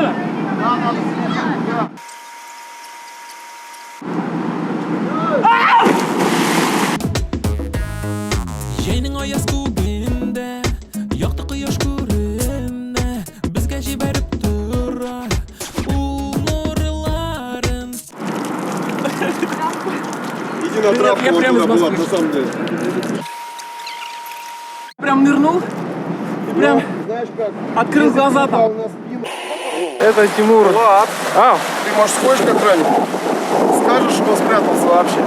mi? Yayning oyas kuginde, yoqdi quyosh ko'rinda, bizga jibarib turar u nurlarin. Иди на травку, я вот прямо туда, из Булат, Москвы. на самом деле. Прям нырнул. Прям Знаешь как? открыл глаза там. На спину. Это Тимур. Влад, А, ты, может, сходишь как ранее? Скажешь, что спрятался вообще?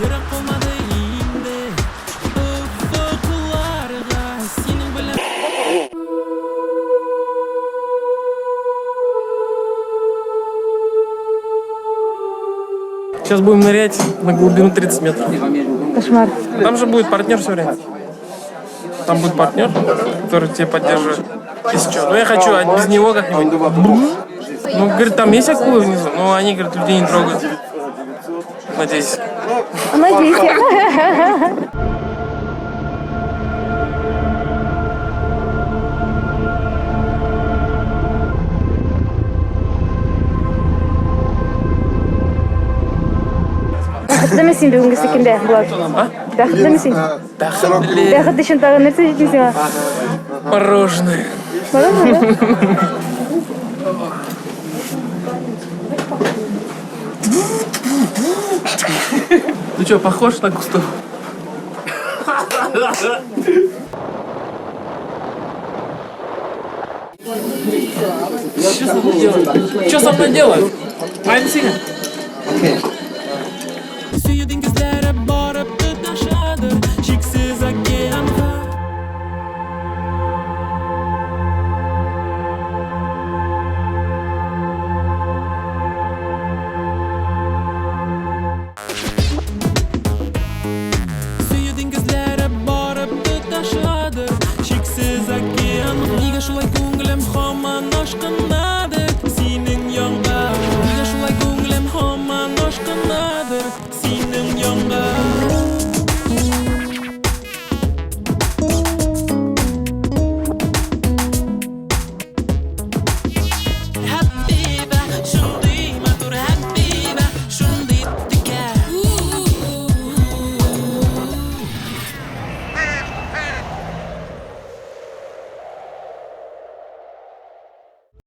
Yere qolmadi endi ufuklarga sening bilan. сейчас будем нырять на глубину 30 метров. Кошмар. Там же будет партнер все время. Там будет партнер, который тебя поддерживает. Если что. Ну я хочу, а без него как-нибудь. Ну, говорит, там есть акулы внизу, но они, говорят, людей не трогают. Надеюсь. Надеюсь. Бақытты емессің бүгінгі секілді, Влад? Бақытты емессің? Бақытты үшін тағы нәрсе жейтінсің ба? Мороженое. Ну что, похож на кустов? Что со мной делают? Что со мной делают? Ансиga. Suyu dengizlari borib tutashadi cheksiz okeanga. Suyu dengizlari borib tutashadi cheksiz okeanga. Nega shulay ko'nglim hamon oshqinda?